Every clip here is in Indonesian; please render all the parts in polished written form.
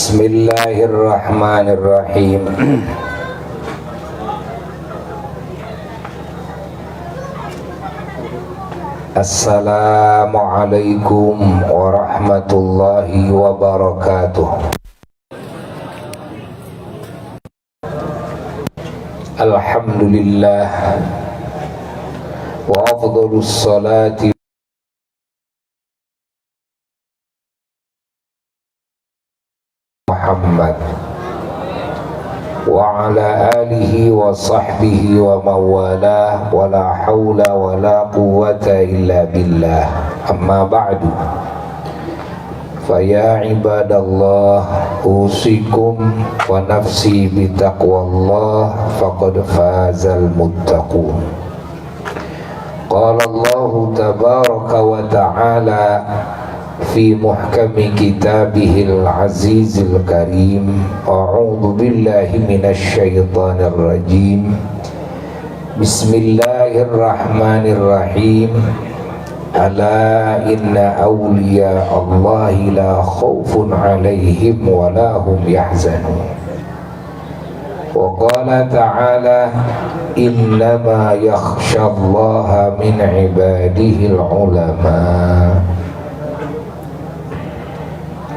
Bismillahirrahmanirrahim. Assalamualaikum warahmatullahi wabarakatuh. Alhamdulillah wa afdhalus salati Muhammad wa ala alihi wa sahbihi wa mawalah wa la hawla wa la quwwata illa billah. Amma ba'du, fa ya ibadallah, usikum wa nafsi bitaqwallah, faqad fazal muttaqun. Qala Allah tabaraka wa ta'ala fi muhkami kitabihil azizil karim, a'udhu billahi minasy syaithanir rajim. Bismillahirrahmanirrahim. Ala inna awliya Allahi la khawfun alaihim wa la hum yahzanun. Wa qala ta'ala innama yakhshallaha min ibadihil ulama.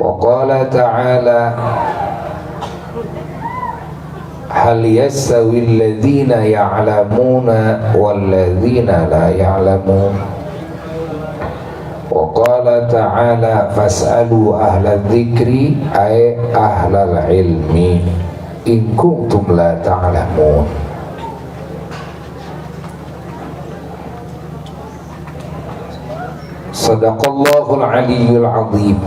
Wa qala ta'ala hal yastawi alladhina ya'lamuna wal ladhina la ya'lamun. Wa qala ta'ala fas'alu ahla dzikri ay ahlal ilmi in kuntum la ta'lamun. Sadaqallahul aliyyul azim.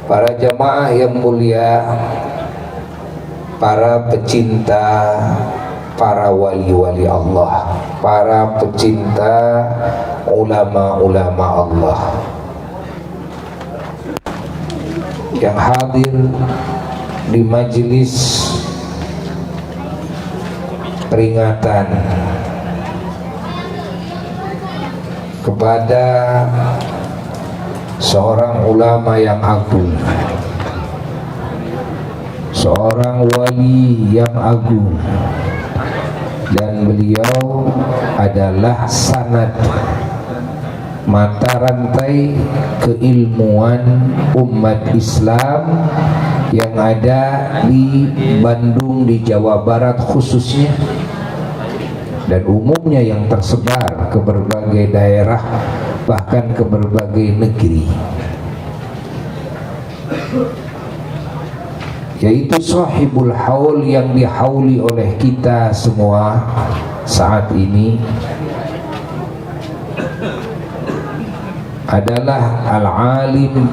Para jamaah yang mulia, para pecinta, para wali-wali Allah, para pecinta ulama-ulama Allah. yang hadir di majelis peringatan kepada seorang ulama yang agung, seorang wali yang agung, dan beliau adalah sanad mata rantai keilmuan umat Islam yang ada di Bandung, di Jawa Barat khususnya, dan umumnya yang tersebar ke berbagai daerah, bahkan ke berbagai negeri, yaitu sahibul haul yang dihauli oleh kita semua saat ini, adalah al-alim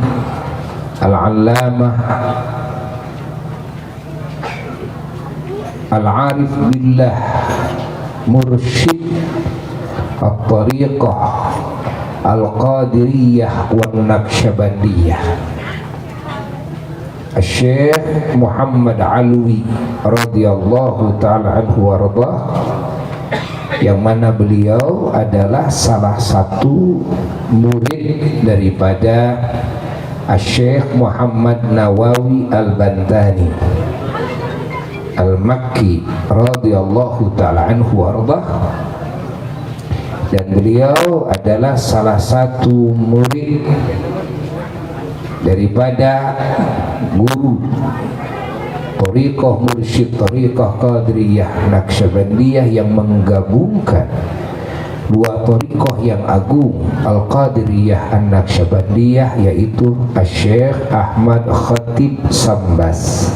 al-allamah al-arif billah mursyid at-tariqah al-qadiriyah wal naqsyabandiyah, Syekh Muhammad Alwi radhiyallahu ta'ala anhu warḍah, yang mana beliau adalah salah satu murid daripada Syekh Muhammad Nawawi Al-Bantani Al-Makki radhiyallahu ta'ala anhu warḍah, dan beliau adalah salah satu murid daripada guru Thariqah Mursyid Thariqah Qadiriyah Naqsyabandiyah yang menggabungkan dua thariqah yang agung, Al-Qadiriyah An-Naqsyabandiyah, yaitu Syekh Ahmad Khatib Sambas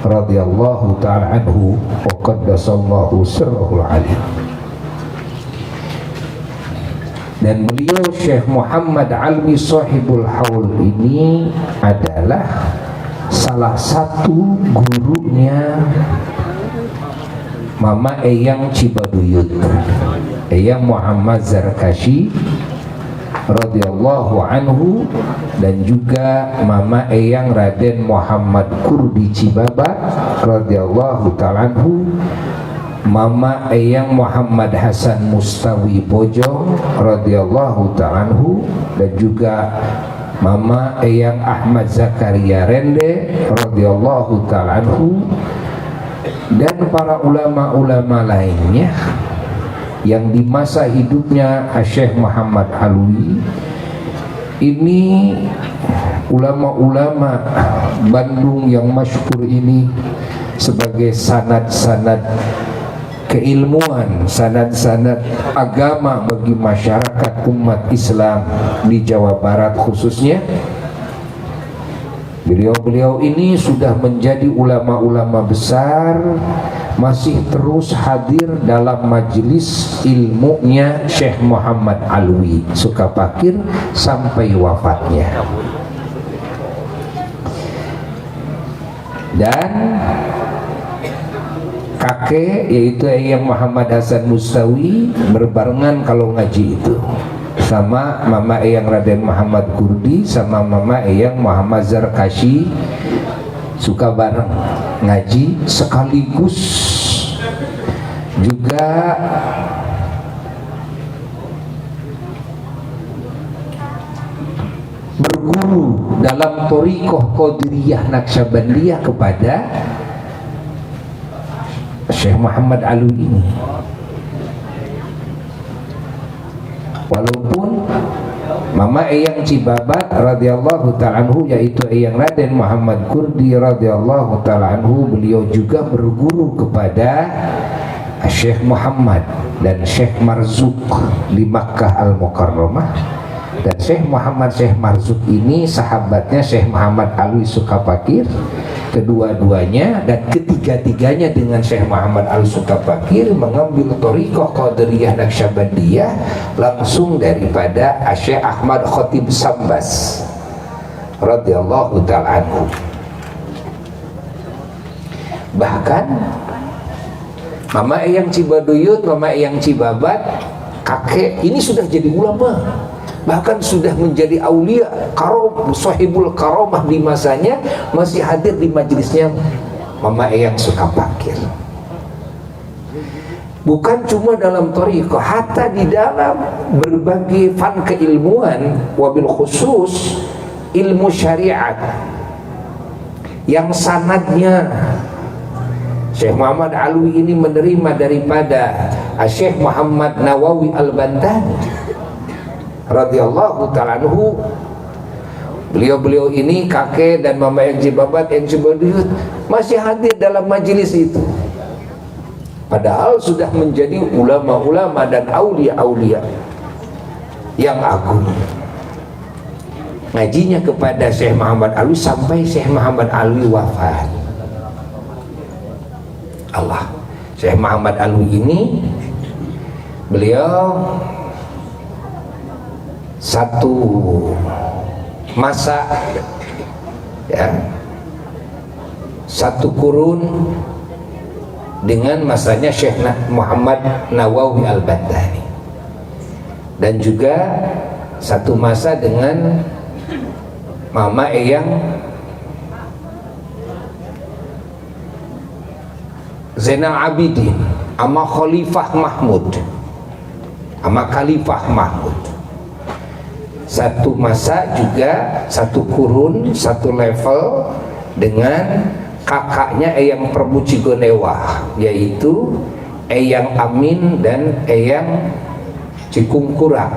radhiyallahu ta'ala anhu wa qaddasallahu sirrahul alim. Dan beliau Syekh Muhammad Alwi sahibul haul ini adalah salah satu gurunya Mama Eyang Cibaduyut, Eyang Muhammad Zarkashi radhiyallahu anhu, dan juga Mama Eyang Raden Muhammad Kurdi Cibabat radhiyallahu ta'ala anhu, Mama Eyang Muhammad Hasan Mustawi Bojong radhiyallahu ta'ala anhu, dan juga Mama Eyang Ahmad Zakaria Rende radhiyallahu ta'ala anhu, dan para ulama-ulama lainnya yang di masa hidupnya Syekh Muhammad Alwi ini, ulama-ulama Bandung yang masyhur ini sebagai sanad-sanad keilmuan, sanad-sanad agama bagi masyarakat umat Islam di Jawa Barat khususnya. Beliau-beliau ini sudah menjadi ulama-ulama besar, masih terus hadir dalam majelis ilmunya Syekh Muhammad Alwi Sukapakir sampai wafatnya. Dan kakek yaitu Eyang Muhammad Hasan Mustawi berbarengan kalau ngaji itu sama Mama Eyang Raden Muhammad Kurdi sama Mama Eyang Muhammad Zarkashi, suka bareng ngaji sekaligus juga berguru dalam thariqah Qadiriyah Naqsyabandiyah kepada Syekh Muhammad Alwi ini. Walaupun Mama Eyang Cibabat radhiyallahu ta'ala anhu, yaitu Eyang Raden Muhammad Kurdi radhiyallahu ta'ala anhu, beliau juga berguru kepada Syekh Muhammad dan Syekh Marzuk di Makkah Al-Mukarramah. Dan Syekh Marzuk ini sahabatnya Syekh Muhammad Alwi Sukapakir, kedua-duanya dan ketiga-tiganya dengan Syekh Muhammad Alwi Sukapakir mengambil thariqah Qadiriyah Naqsyabandiyah langsung daripada Syekh Ahmad Khatib Sambas radhiyallahu ta'ala anhu. Bahkan Mama Eyang Cibaduyut, Mama Eyang Cibabat, kakek ini sudah jadi ulama, bahkan sudah menjadi aulia karom, sahibul karomah di masanya, masih hadir di majelisnya Mama Eyang Sukapakir. Bukan cuma dalam thariqah, hatta di dalam berbagai fan keilmuan, wabil khusus ilmu syariat yang sanadnya Syekh Muhammad Alwi ini menerima daripada Syekh Muhammad Nawawi Al-Bantani radhiyallahu ta'ala anhu. Beliau-beliau ini kakek dan Mama Eyang Cibabat, Eyang Cibaduyut masih hadir dalam majelis itu, padahal sudah menjadi ulama-ulama dan aulia-aulia yang agung. Ngajinya kepada Syekh Muhammad Alwi sampai Syekh Muhammad Alwi wafat. Allah, Syekh Muhammad Alwi ini beliau satu masa, ya, satu kurun dengan masanya Syekh Muhammad Nawawi Al-Bantani, dan juga satu masa dengan Mama Eyang Zainal Abidin sama Khalifah Mahmud, sama Khalifah Mahmud. Satu masa juga, satu kurun, satu level dengan kakaknya Eyang Prabu Cigonewa, yaitu Eyang Amin dan Eyang Cikungkurak.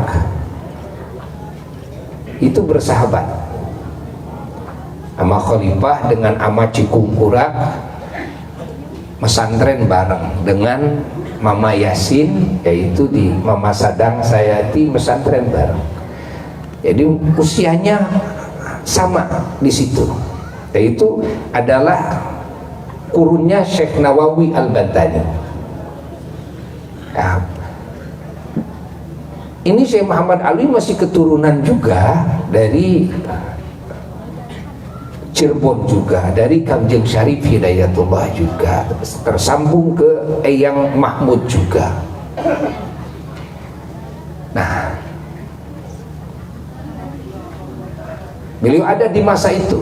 Itu bersahabat. Ama Khalifah dengan Ama Cikungkurak mesantren bareng dengan Mama Yasin, yaitu di Mama Sadang Sayati mesantren bareng. Jadi usianya sama di situ. Yaitu adalah kurunnya Syekh Nawawi Al-Bantani. Nah, ini Syekh Muhammad Alwi masih keturunan juga dari Cirebon, juga dari Kangjeng Syarif Hidayatullah, juga tersambung ke Eyang Mahmud juga. Nah, beliau ada di masa itu.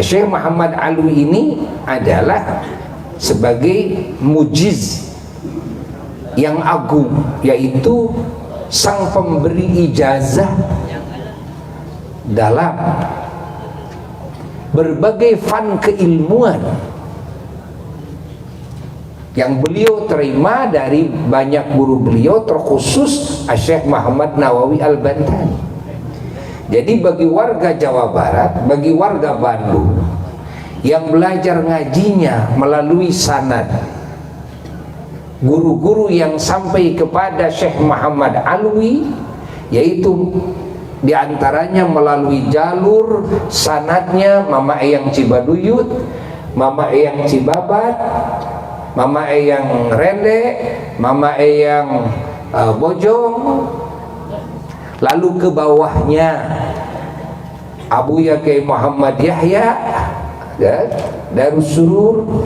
Syekh Muhammad Alwi ini adalah sebagai mujiz yang agung, yaitu sang pemberi ijazah dalam berbagai fan keilmuan yang beliau terima dari banyak guru beliau, terkhusus Syekh Muhammad Nawawi Al-Bantani. Jadi bagi warga Jawa Barat, bagi warga Bandung yang belajar ngajinya melalui sanad guru-guru yang sampai kepada Syekh Muhammad Alwi, yaitu diantaranya melalui jalur sanadnya Mama Eyang Cibaduyut, Mama Eyang Cibabat, Mama Eyang Rende, Mama Eyang Bojong, lalu ke bawahnya Abuya Kiai Muhammad Yahya, ya, Darussurur,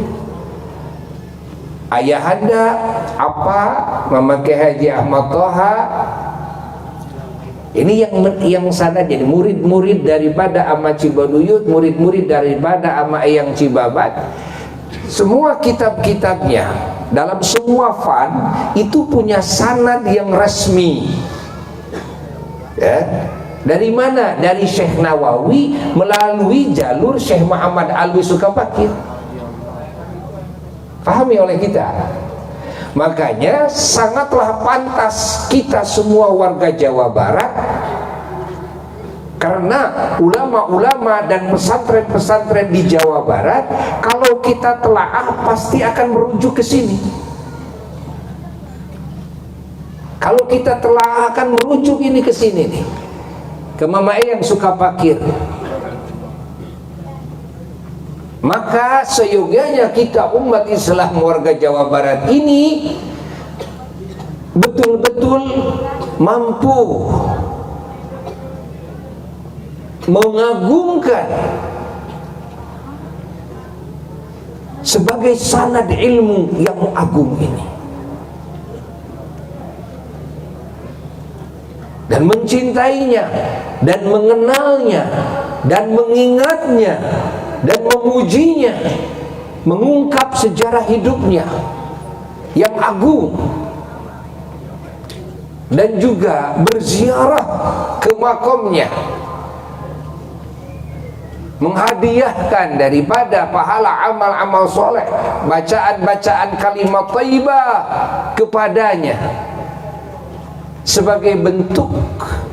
Ayahanda apa Mama Kiai Haji Ahmad Toha. Ini yang sana jadi murid-murid daripada Ama Cibaduyut, murid-murid daripada Ama Eyang Cibabat. Semua kitab-kitabnya dalam semua fan itu punya sanad yang resmi. Ya. Dari mana? Dari Syekh Nawawi melalui jalur Syekh Muhammad Alwi Sukapakir. Pahami oleh kita. Makanya sangatlah pantas kita semua warga Jawa Barat, karena ulama-ulama dan pesantren-pesantren di Jawa Barat, kalau kita telaah pasti akan merujuk ke sini. Kalau kita telaah akan merujuk ini ke sini nih, ke Mama Eyang Sukapakir. Maka seyogianya kita umat Islam warga Jawa Barat ini betul-betul mampu mengagungkan sebagai sanad ilmu yang agung ini. dan mencintainya dan mengenalnya dan mengingatnya dan memujinya, mengungkap sejarah hidupnya yang agung, dan juga berziarah ke makamnya, menghadiahkan daripada pahala amal-amal soleh, bacaan-bacaan kalimat thayyibah kepadanya sebagai bentuk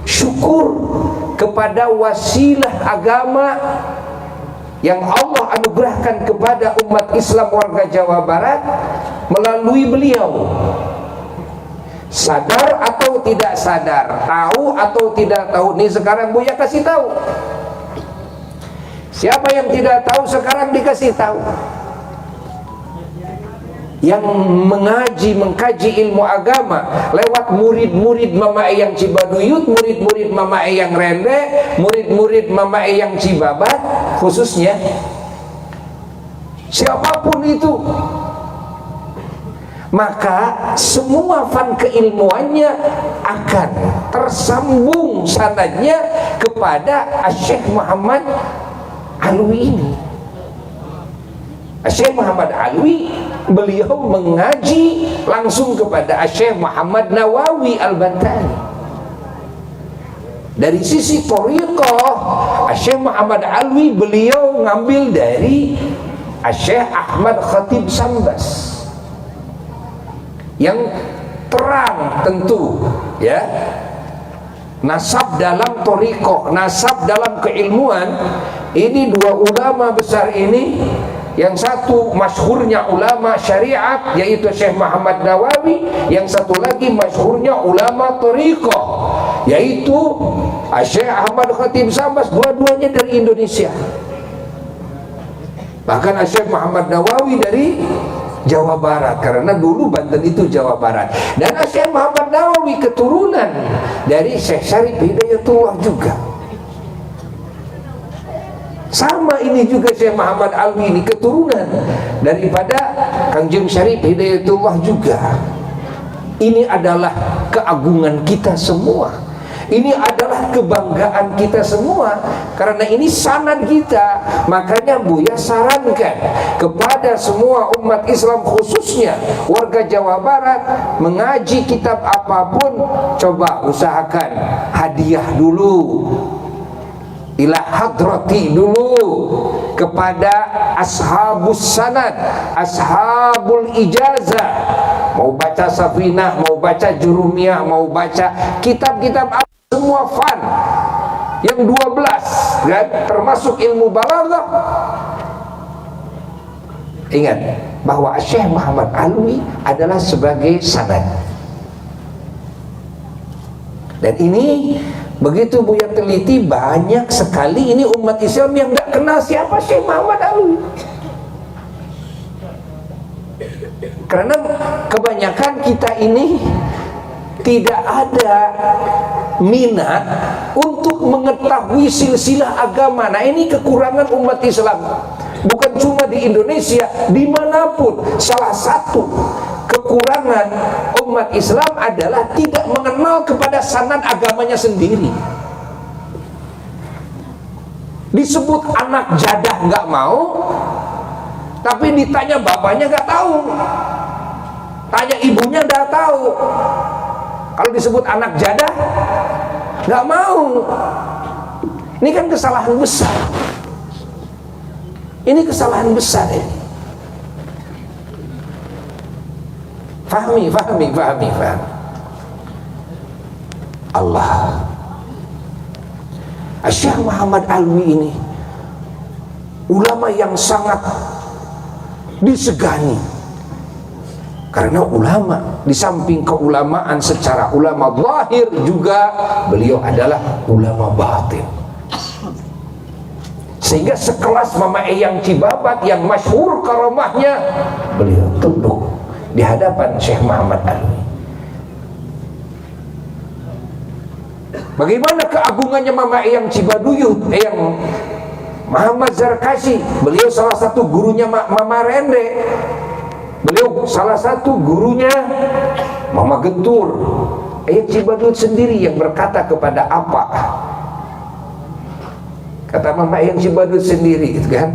syukur kepada wasilah agama yang Allah anugerahkan kepada umat Islam warga Jawa Barat melalui beliau. Sadar atau tidak sadar, tahu atau tidak tahu, nih sekarang Buya kasih tahu. Siapa yang tidak tahu sekarang dikasih tahu. Yang mengaji, mengkaji ilmu agama lewat murid-murid Mama Eyang Cibaduyut, murid-murid Mama Eyang Rende, murid-murid Mama Eyang Cibabat khususnya, siapapun itu, maka semua fan keilmuannya akan tersambung sanadnya kepada Syekh Muhammad Alwi ini. Syekh Muhammad Alwi, beliau mengaji langsung kepada Syekh Muhammad Nawawi Al-Bantani. Dari sisi thariqah, Syekh Muhammad Alwi beliau ngambil dari Syekh Ahmad Khatib Sambas yang terang tentu, ya, nasab dalam thariqah, nasab dalam keilmuan. Ini dua ulama besar ini, yang satu masyhurnya ulama syariat yaitu Syekh Muhammad Nawawi, yang satu lagi masyhurnya ulama thariqah yaitu Syekh Ahmad Khatib Sambas. Dua-duanya dari Indonesia, bahkan Syekh Muhammad Nawawi dari Jawa Barat, karena dulu Banten itu Jawa Barat. Dan Syekh Muhammad Nawawi keturunan dari Syekh Syarif Hidayatullah juga. Sama ini juga Syekh Muhammad Alwi ini keturunan daripada Kangjeng Syarif Hidayatullah juga. Ini adalah keagungan kita semua. Ini adalah kebanggaan kita semua, karena ini sanad kita. Makanya Buya sarankan kepada semua umat Islam khususnya warga Jawa Barat, mengaji kitab apapun, coba usahakan hadiah dulu, ila hadrati dulu, kepada ashabus sanad, ashabul ijazah. Mau baca Safinah, mau baca Jurumiyah, mau baca kitab-kitab apa, semua fan yang 12 kan, termasuk ilmu balaghah. Ingat bahwa Syekh Muhammad Alwi adalah sebagai sanad. Dan ini begitu Buya teliti, banyak sekali ini umat Islam yang tidak kenal siapa Syekh Muhammad Alwi. Karena kebanyakan kita ini tidak ada minat untuk mengetahui silsilah agama. Nah, ini kekurangan umat Islam. Bukan cuma di Indonesia, dimanapun. Salah satu kekurangan umat Islam adalah tidak mengenal kepada sanad agamanya sendiri. Disebut anak jadah nggak mau, tapi ditanya bapaknya nggak tahu, tanya ibunya nggak tahu. Kalau disebut anak jadah nggak mau. Ini kan kesalahan besar. Ini kesalahan besar ini. Fahmi. Allah. Syekh Muhammad Alwi ini ulama yang sangat disegani. Karena ulama, di samping keulamaan secara ulama zahir, juga beliau adalah ulama batin. Sehingga sekelas Mama Eyang Cibabat yang masyhur karomahnya, beliau tunduk di hadapan Syekh Muhammad Alwi. Bagaimana keagungannya Mama Eyang Cibaduyut, Eyang Muhammad Zarkashi. Beliau salah satu gurunya Mama Rende. Beliau salah satu gurunya Mama Gentur. Eyang Cibaduyut sendiri yang berkata kepada apa? Kata Mama Eyang Cibaduyut sendiri gitu kan,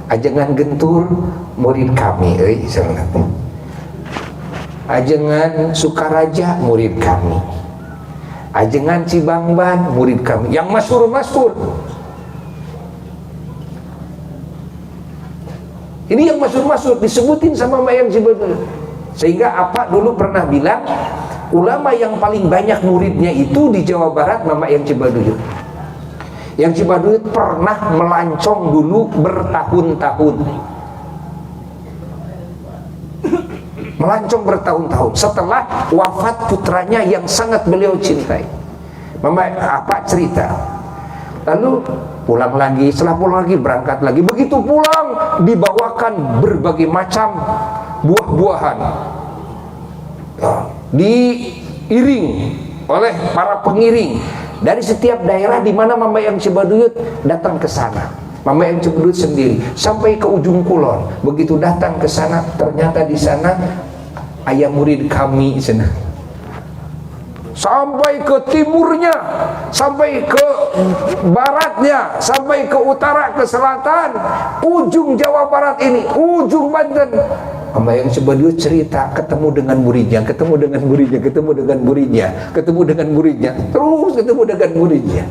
ajengan gentur murid kami ajengan Sukaraja murid kami, ajengan Cibangban murid kami, yang masyhur-masyhur. Ini yang masyhur-masyhur disebutin sama Mama Eyang Cibaduyut. Sehingga apa dulu pernah bilang, ulama yang paling banyak muridnya itu di Jawa Barat Mama Eyang Cibaduyut. Yang Cibaduyut pernah melancong dulu bertahun-tahun, melancong bertahun-tahun setelah wafat putranya yang sangat beliau cintai. Mama apa cerita, lalu pulang lagi, setelah pulang lagi berangkat lagi. Begitu pulang dibawakan berbagai macam buah-buahan, diiring oleh para pengiring dari setiap daerah di mana Mama Eyang Cibaduyut datang ke sana. Mama Eyang Cibaduyut sendiri sampai ke ujung kulon. Begitu datang ke sana, ternyata di sana ayah murid kami sana. Sampai ke timurnya, sampai ke baratnya, sampai ke utara, ke selatan, ujung Jawa Barat ini, ujung Banten. Mama Eyang Cibaduyut cerita ketemu dengan muridnya, ketemu dengan muridnya, ketemu dengan muridnya, ketemu dengan muridnya, terus ketemu dengan muridnya.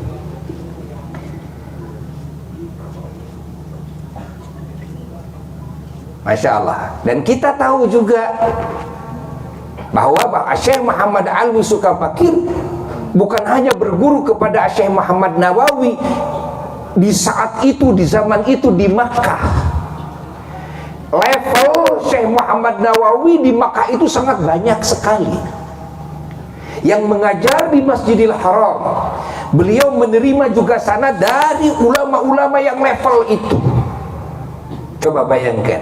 Masya Allah. Dan kita tahu juga bahwa Syekh Muhammad Alwi Sukafakir bukan hanya berguru kepada Syekh Muhammad Nawawi di saat itu, di zaman itu di Makkah. Level Syekh Muhammad Nawawi di Makkah itu sangat banyak sekali yang mengajar di Masjidil Haram. Beliau menerima juga sana dari ulama-ulama yang level itu. Coba bayangkan,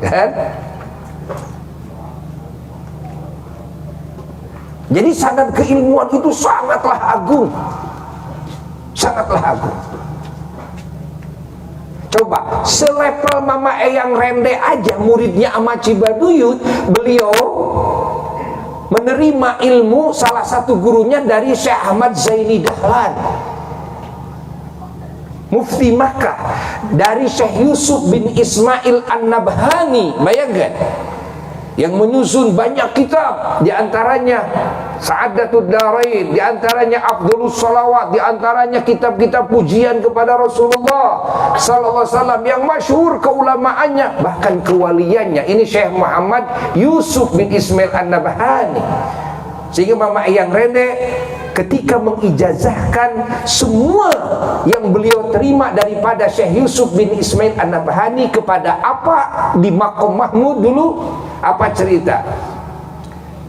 kan? Jadi sanad keilmuan itu sangatlah agung, sangatlah agung. Coba selevel Mama Eyang Rende aja muridnya Ama Cibaduyut, beliau menerima ilmu salah satu gurunya dari Syekh Ahmad Zaini Dahlan, Mufti Makkah, dari Syekh Yusuf bin Ismail An-Nabhani. Bayangkan, yang menyusun banyak kitab, diantaranya Sa'adatud Darain, diantaranya Afdhalus Salawat, diantaranya kitab-kitab pujian kepada Rasulullah sallallahu alaihi wasallam yang masyhur keulamaannya, bahkan kewaliannya. Ini Syekh Muhammad Yusuf bin Ismail An-Nabhani. Sehingga Mama Eyang Rende ketika mengijazahkan semua yang beliau terima daripada Syekh Yusuf bin Ismail An-Nabhani kepada apa di Maqam Mahmud dulu, apa cerita?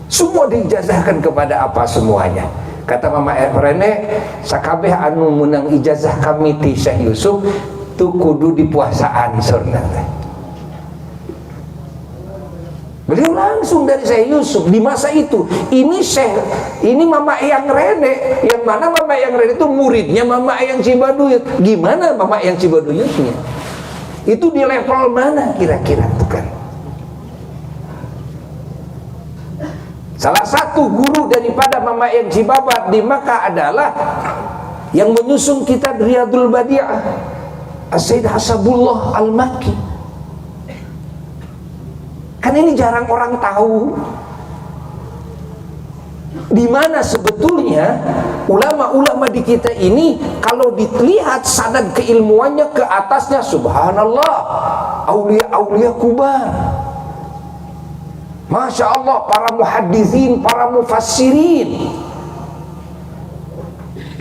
Semua diijazahkan kepada apa semuanya. Kata Mama Eyang Rende, sakabeh anu menang ijazah kami ti Syekh Yusuf tu kudu dipuasaan surna. Beliau langsung dari Syekh Yusuf di masa itu. Ini Mama Eyang Rende, yang mana Mama Eyang Rende itu muridnya Mama Eyang Cibaduyut. Gimana Mama Eyang Cibaduyutnya? Itu di level mana kira-kira tuh kan? Salah satu guru daripada Mama Eyang Cibabat di Makkah adalah yang menyusun kitab Riyadul Badi'ah, As-Sayyid Hasabullah Al-Makki. Kan ini jarang orang tahu di mana sebetulnya ulama-ulama di kita ini kalau dilihat sanad keilmuannya ke atasnya, subhanallah, aulia-aulia kubar. Masya Allah, para muhaddisin, para mufassirin.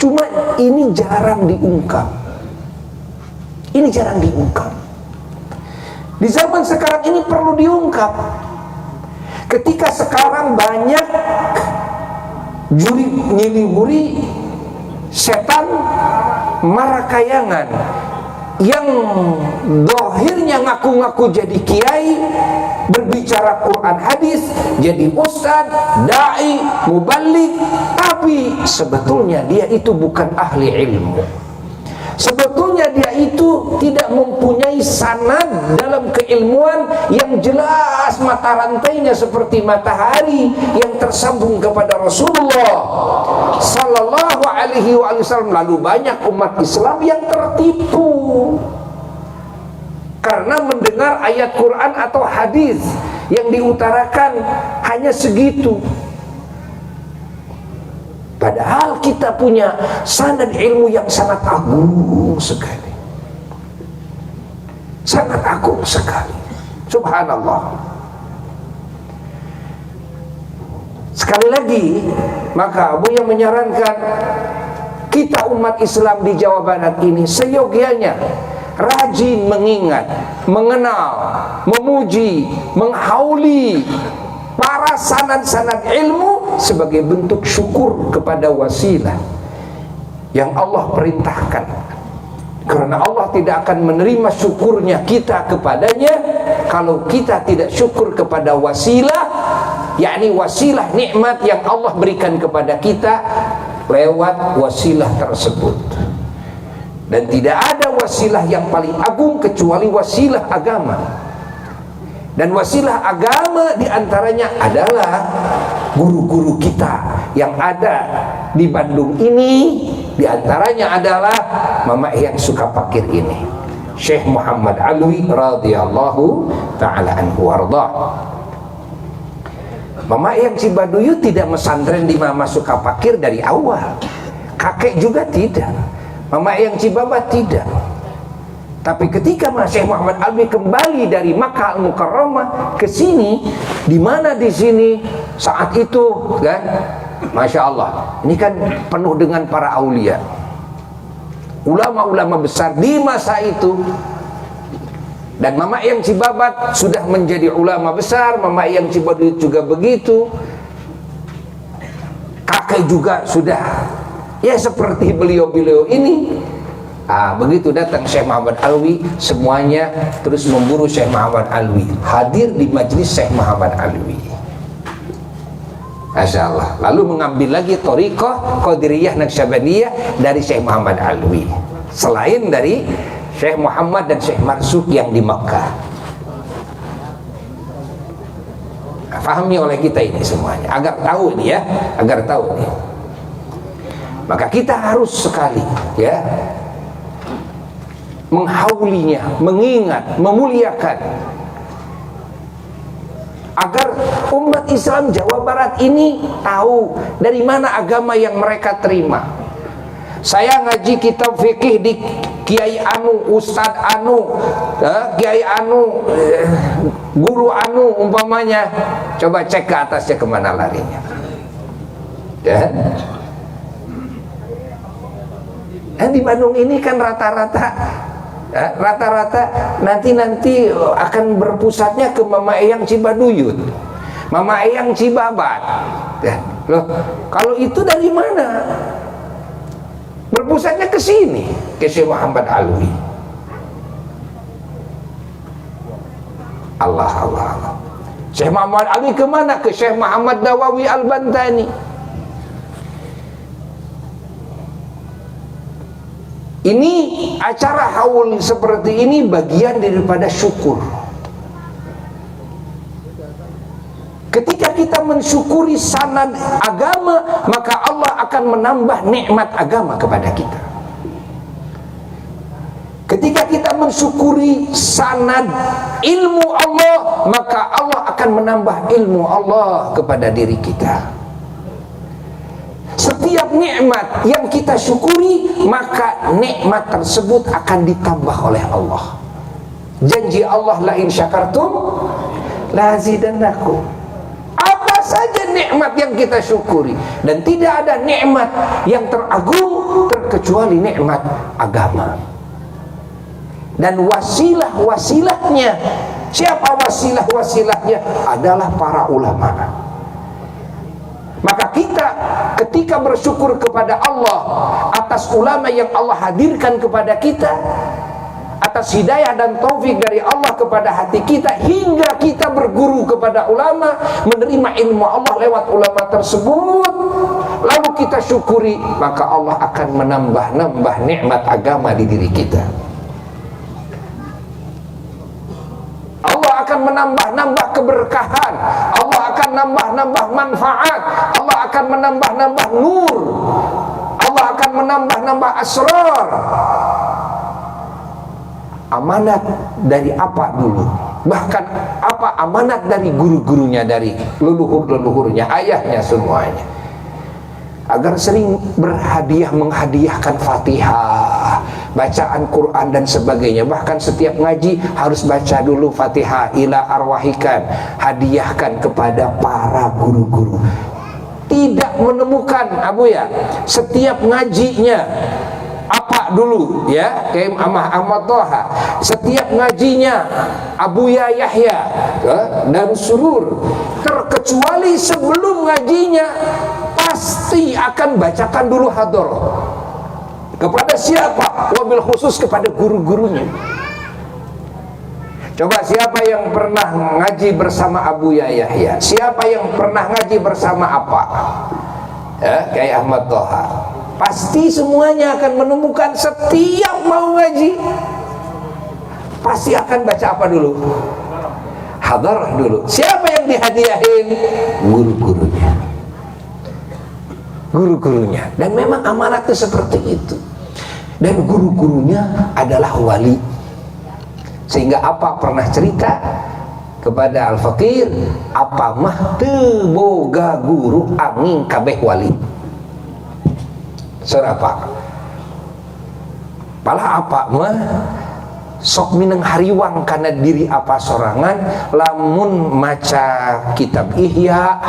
Cuma ini jarang diungkap. Ini jarang diungkap. Di zaman sekarang ini perlu diungkap. Ketika sekarang banyak nyiliburi setan marakayangan yang dohirnya ngaku-ngaku jadi kiai, berbicara Quran hadis, jadi ustad, da'i, mubalik, tapi sebetulnya dia itu bukan ahli ilmu. Sebetulnya dia itu tidak mempunyai sanad dalam keilmuan yang jelas mata rantainya seperti matahari yang tersambung kepada Rasulullah sallallahu alaihi wasallam. Lalu banyak umat Islam yang tertipu karena mendengar ayat Quran atau hadis yang diutarakan hanya segitu. Padahal kita punya sanad ilmu yang sangat agung sekali. Sangat agung sekali. Subhanallah. Sekali lagi, maka Abu yang menyarankan kita umat Islam di Jawa Barat ini seyogianya rajin mengingat, mengenal, memuji, menghauli para sanad-sanad ilmu sebagai bentuk syukur kepada wasilah yang Allah perintahkan. Karena Allah tidak akan menerima syukurnya kita kepadanya kalau kita tidak syukur kepada wasilah, yakni wasilah nikmat yang Allah berikan kepada kita lewat wasilah tersebut. Dan tidak ada wasilah yang paling agung kecuali wasilah agama. Dan wasilah agama diantaranya adalah guru-guru kita yang ada di Bandung ini. Diantaranya adalah Mama yang suka pakir ini, Syekh Muhammad Alwi radhiyallahu ta'ala anhu warda. Mama yang Cibaduyut tidak mesantren di Mama suka pakir dari awal. Kakek juga tidak. Mama yang Cibabat tidak. Tapi ketika Syekh Muhammad Alwi kembali dari Makkah Al-Mukarramah ke sini, di mana di sini saat itu kan, Masya Allah, ini kan penuh dengan para aulia, ulama-ulama besar di masa itu. Dan Mama yang Cibabat sudah menjadi ulama besar, Mama yang Cibaduyut juga begitu. Kakek juga sudah ya seperti beliau-beliau ini. Begitu datang Syekh Muhammad Alwi, semuanya terus memburu Syekh Muhammad Alwi, hadir di majelis Syekh Muhammad Alwi. Masya Allah. Lalu mengambil lagi thariqah Qadiriyah Naqsyabandiyah dari Syekh Muhammad Alwi, selain dari Syekh Muhammad dan Syekh Marsuk yang di Makkah. Fahami oleh kita ini semuanya, agar tahu ini ya, agar tahu nih. Maka kita harus sekali ya menghaulinya, mengingat, memuliakan, agar umat Islam Jawa Barat ini tahu dari mana agama yang mereka terima. Saya ngaji kitab fikih di Kiai Anu, Ustadz Anu, Kiai Anu, Guru Anu umpamanya. Coba cek ke atasnya kemana larinya ya. Dan di Bandung ini kan rata-rata nanti akan berpusatnya ke Mama Eyang Cibaduyut, Mama Eyang Cibabat ya. Loh, kalau itu dari mana? Berpusatnya ke sini, ke Syekh Muhammad Alwi. Allah. Syekh Muhammad Alwi kemana? Ke Syekh Muhammad Nawawi Al-Bantani. Ini acara haul seperti ini bagian daripada syukur. Ketika kita mensyukuri sanad agama, maka Allah akan menambah nikmat agama kepada kita. Ketika kita mensyukuri sanad ilmu Allah, maka Allah akan menambah ilmu Allah kepada diri kita. Setiap nikmat yang kita syukuri, maka nikmat tersebut akan ditambah oleh Allah. Janji Allah, la in syakartum la azidannakum. Apa saja nikmat yang kita syukuri, dan tidak ada nikmat yang teragung terkecuali nikmat agama. Dan wasilah-wasilahnya, siapa wasilah-wasilahnya? Adalah para ulama. Maka kita ketika bersyukur kepada Allah atas ulama yang Allah hadirkan kepada kita, atas hidayah dan taufik dari Allah kepada hati kita, hingga kita berguru kepada ulama, menerima ilmu Allah lewat ulama tersebut, lalu kita syukuri, maka Allah akan menambah nikmat agama di diri kita. menambah-nambah keberkahan, Allah akan nambah-nambah manfaat, Allah akan menambah-nambah nur, Allah akan menambah-nambah asrar. Amanat dari apa dulu? Bahkan apa amanat dari guru-gurunya, dari leluhur-leluhurnya, ayahnya semuanya. Agar sering berhadiah, menghadiahkan Fatihah, bacaan Quran dan sebagainya. Bahkan setiap ngaji harus baca dulu Fatihah, ila arwahikan, hadiahkan kepada para guru-guru. Tidak menemukan Abu ya, setiap ngajinya apa dulu ya, kayak Ahmad Toha, setiap ngajinya Abu Yahya dan Surur, terkecuali sebelum ngajinya pasti akan bacakan dulu hadroh. Kepada siapa? Wabil khusus kepada guru-gurunya. Coba siapa yang pernah ngaji bersama Abu Yahya? Siapa yang pernah ngaji bersama apa? Ya, kayak Ahmad Toha. Pasti semuanya akan menemukan setiap mau ngaji pasti akan baca apa dulu? Hadarah dulu. Siapa yang dihadiahin? Guru-gurunya. Guru-gurunya. Dan memang amanat itu seperti itu. Dan guru-gurunya adalah wali. Sehingga apa pernah cerita kepada Al-Fakir, apa mah teu boga guru angin kabeh wali. Surah apa? Pala apa mah sok mineng hariwang karena diri apa sorangan lamun maca kitab Ihya,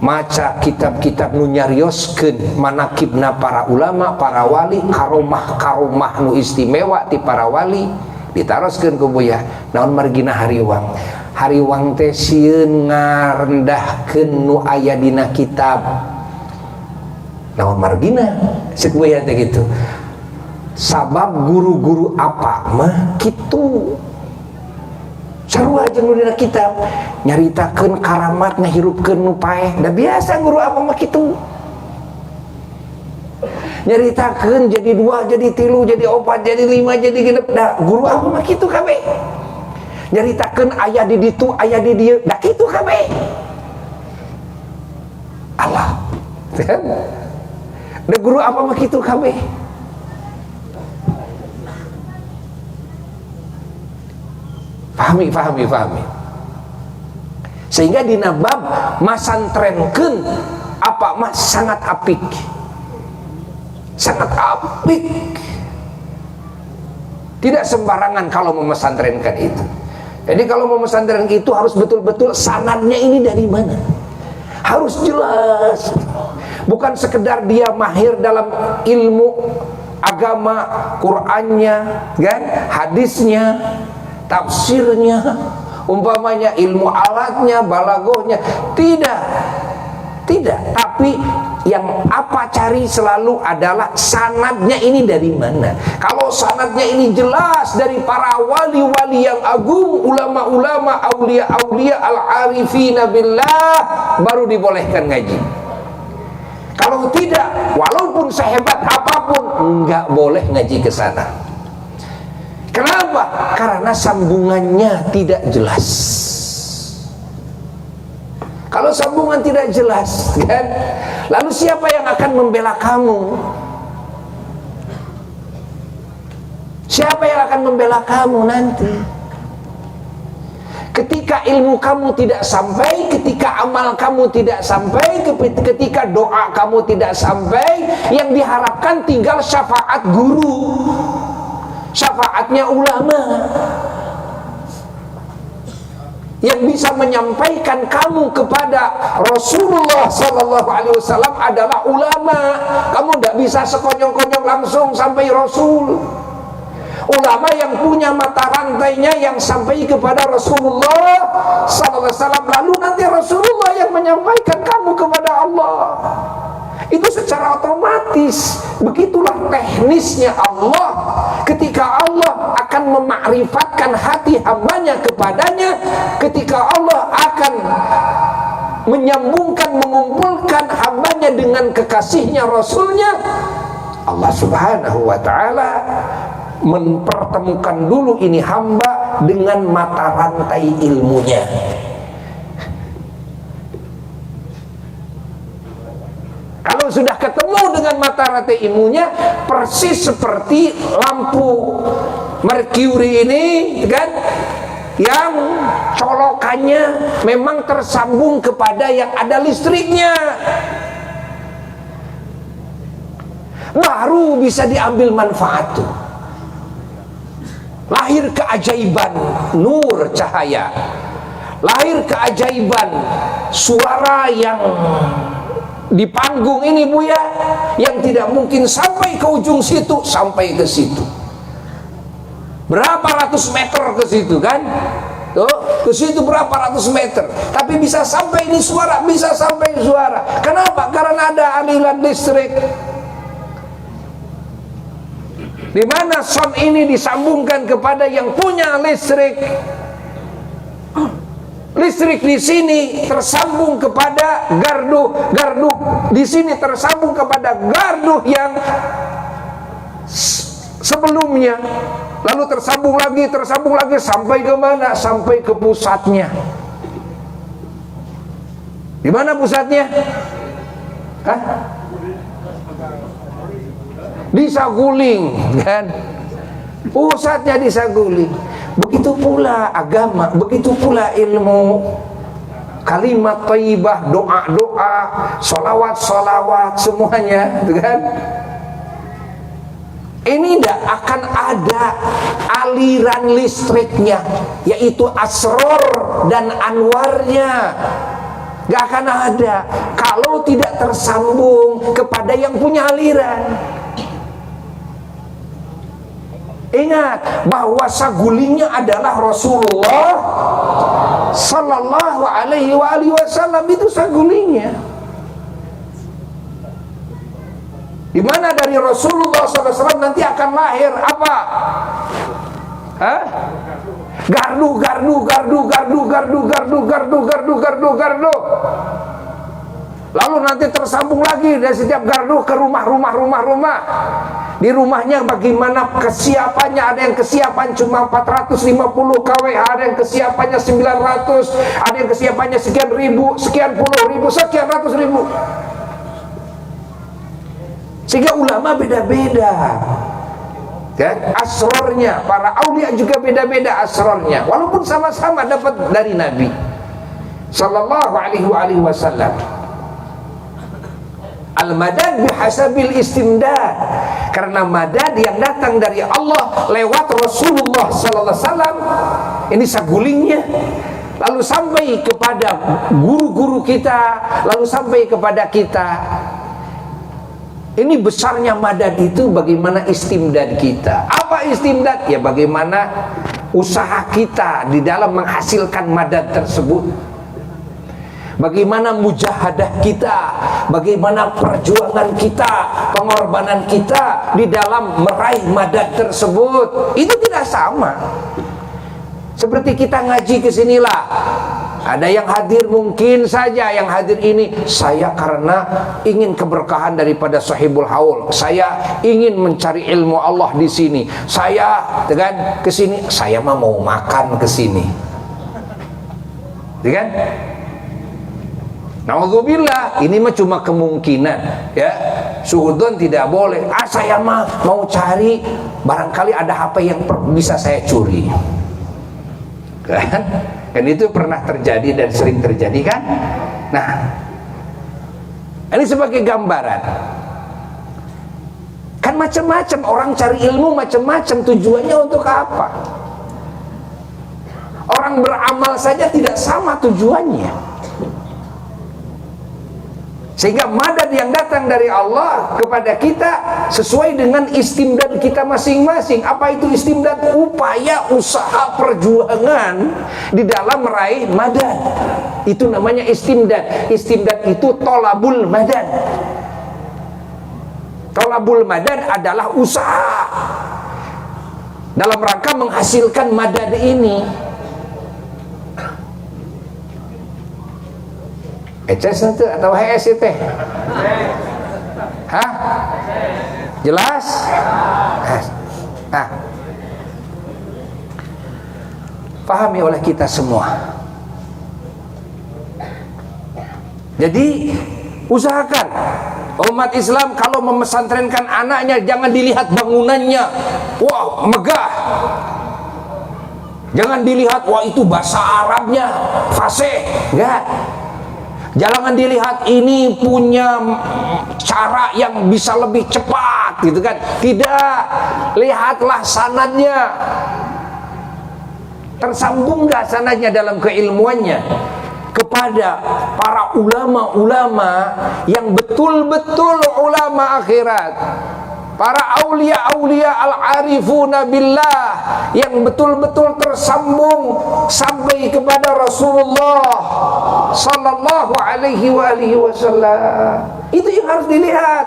maca kitab-kitab nu nyarioskeun manakibna para ulama, para wali, karomah-karomah nu istimewa ti para wali ditaroskeun ku buya. Naon margina hariwang? Hariwang teh sieun ngarendahkeun nu aya dina kitab. Naon margina cek buya teh gitu. Sabab guru-guru apa mah kitu. Sarua jeung nu dina kitab nyaritakeun karamat ngahirupkeun nu paeh. Da biasa guru apa mah kitu. Nyaritakeun jadi 2, jadi 3, jadi 4, jadi 5, jadi 6. Da guru apa mah kitu kabeh. Nyaritakeun aya di ditu, aya di dieu. Da kitu kabeh. Allah. Da guru apa mah kitu kabeh. Fahami. Sehingga dina bab masantrenkeun apa mah sangat apik. Sangat apik. Tidak sembarangan kalau memesantrenkan itu. Jadi kalau memesantrenkan itu harus betul-betul sanadnya ini dari mana. Harus jelas. Bukan sekedar dia mahir dalam ilmu agama, Qur'annya, kan? Hadisnya, tafsirnya, umpamanya ilmu alatnya, balagohnya. Tidak. Tapi yang apa cari selalu adalah sanadnya ini dari mana. Kalau sanadnya ini jelas dari para wali-wali yang agung, ulama-ulama, aulia-aulia, al-arifina billah, baru dibolehkan ngaji. Kalau tidak, walaupun sehebat apapun, enggak boleh ngaji ke sana. Kenapa? Karena sambungannya tidak jelas. Kalau sambungan tidak jelas, kan? Lalu siapa yang akan membela kamu? Siapa yang akan membela kamu nanti? Ketika ilmu kamu tidak sampai, ketika amal kamu tidak sampai, ketika doa kamu tidak sampai, yang diharapkan tinggal syafaat guru, syafaatnya ulama, yang bisa menyampaikan kamu kepada Rasulullah SAW adalah ulama. Kamu tidak bisa sekonyong-konyong langsung sampai Rasul. Ulama yang punya mata rantainya yang sampai kepada Rasulullah SAW, lalu nanti Rasulullah yang menyampaikan kamu kepada Allah. Itu secara otomatis. Begitulah teknisnya Allah. Ketika Allah akan memakrifatkan hati hambanya kepadanya, ketika Allah akan menyambungkan, mengumpulkan hambanya dengan kekasihnya, Rasulnya, Allah Subhanahu wa ta'ala mempertemukan dulu ini hamba dengan mata rantai ilmunya. Kalau sudah ketemu dengan mata rantai ilmunya, persis seperti lampu Mercury ini, kan, yang colokannya memang tersambung kepada yang ada listriknya, baru bisa diambil manfaat tuh. Lahir keajaiban nur cahaya, lahir keajaiban suara yang di panggung ini Buya, yang tidak mungkin sampai ke ujung situ, sampai ke situ. Berapa ratus meter ke situ kan? Tuh, ke situ berapa ratus meter. Tapi bisa sampai ini suara, bisa sampai suara. Kenapa? Karena ada aliran listrik. Di mana sound ini disambungkan kepada yang punya listrik. Listrik di sini tersambung kepada gardu di sini tersambung kepada gardu yang sebelumnya, lalu tersambung lagi sampai ke mana? Sampai ke pusatnya. Di mana pusatnya? Hah? Di Saguling, kan? Pusatnya di Saguling. Begitu pula agama, begitu pula ilmu. Kalimat thayyibah, doa-doa, solawat-solawat, semuanya, kan? Ini tidak akan ada aliran listriknya, yaitu asror dan anwarnya. Gak akan ada kalau tidak tersambung kepada yang punya aliran. Ingat bahwa sagulingnya adalah Rasulullah Sallallahu Alaihi Wasallam, itu sagulingnya. Di mana dari Rasulullah SAW nanti akan lahir apa? Hah? Gardu. Lalu nanti tersambung lagi dari setiap gardu ke rumah. Di rumahnya bagaimana kesiapannya? Ada yang kesiapan cuma 450 kWh, ada yang kesiapannya 900, ada yang kesiapannya sekian ribu, sekian puluh ribu, sekian ratus ribu. Sehingga ulama beda-beda, kan? Asrornya, para aulia juga beda-beda asrornya, walaupun sama-sama dapat dari Nabi Sallallahu Alaihi Wasallam. Al-madad bihasabil istimdad, karena madad yang datang dari Allah lewat Rasulullah Sallallahu Alaihi Wasallam, ini sagulingnya, lalu sampai kepada guru-guru kita, lalu sampai kepada kita. Ini besarnya madad itu, bagaimana istimdad kita. Apa istimdad? Ya bagaimana usaha kita di dalam menghasilkan madad tersebut. Bagaimana mujahadah kita, bagaimana perjuangan kita, pengorbanan kita di dalam meraih madad tersebut. Itu tidak sama. Seperti kita ngaji kesinilah, ada yang hadir mungkin saja, yang hadir ini saya karena ingin keberkahan daripada Sahibul Haul, saya ingin mencari ilmu Allah di sini, saya dengan kesini, saya mah mau makan kesini, kan? Nauzubillah, ini mah cuma kemungkinan, ya. Suudzon tidak boleh. Saya mah mau cari, barangkali ada HP yang bisa saya curi. Kan itu pernah terjadi dan sering terjadi, kan? Nah, ini sebagai gambaran. Kan macam-macam orang cari ilmu, macam-macam tujuannya untuk apa? Orang beramal saja tidak sama tujuannya. Sehingga madad yang datang dari Allah kepada kita sesuai dengan istimdad kita masing-masing. Apa itu istimdad? Upaya, usaha, perjuangan di dalam meraih madad. Itu namanya istimdad. Istimdad itu tolabul madad. Tolabul madad adalah usaha dalam rangka menghasilkan madad ini. ECS itu atau HS itu? Hah? Jelas? Nah, dipahami oleh kita semua. Jadi usahakan umat Islam kalau memesantrenkan anaknya jangan dilihat bangunannya, wah megah. Jangan dilihat wah itu bahasa Arabnya fasih, enggak. Jangan dilihat ini punya cara yang bisa lebih cepat gitu kan. Tidak, lihatlah sanadnya. Tersambung enggak sanadnya dalam keilmuannya kepada para ulama-ulama yang betul-betul ulama akhirat, para aulia-aulia al-arifuna billah yang betul-betul tersambung sampai kepada Rasulullah sallallahu alaihi wasallam. Itu yang harus dilihat.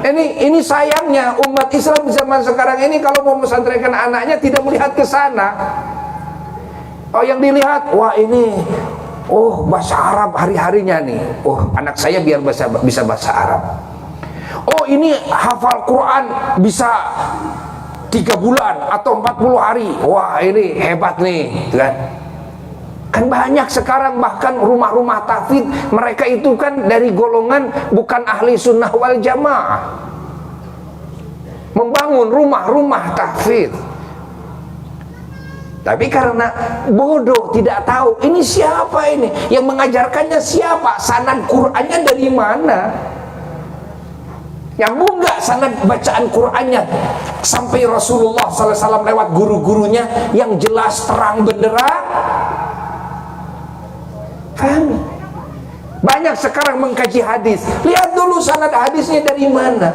Ini sayangnya umat Islam zaman sekarang ini kalau mau mesantrenkan anaknya tidak melihat ke sana. Oh, yang dilihat, wah ini, oh bahasa Arab hari-harinya nih. Oh, anak saya biar bisa bahasa Arab. Oh, ini hafal Quran bisa 3 bulan atau 40 hari. Wah, ini hebat nih, kan? Kan banyak sekarang bahkan rumah-rumah tahfidz mereka itu kan dari golongan bukan ahli sunnah wal jamaah. Membangun rumah-rumah tahfidz. Tapi karena bodoh tidak tahu ini siapa ini yang mengajarkannya, siapa, sanad Qur'annya dari mana, nyambung nggak sanad bacaan Qur'annya sampai Rasulullah SAW lewat guru-gurunya yang jelas terang benderang. Paham? Banyak sekarang mengkaji hadis, lihat dulu sanad hadisnya dari mana,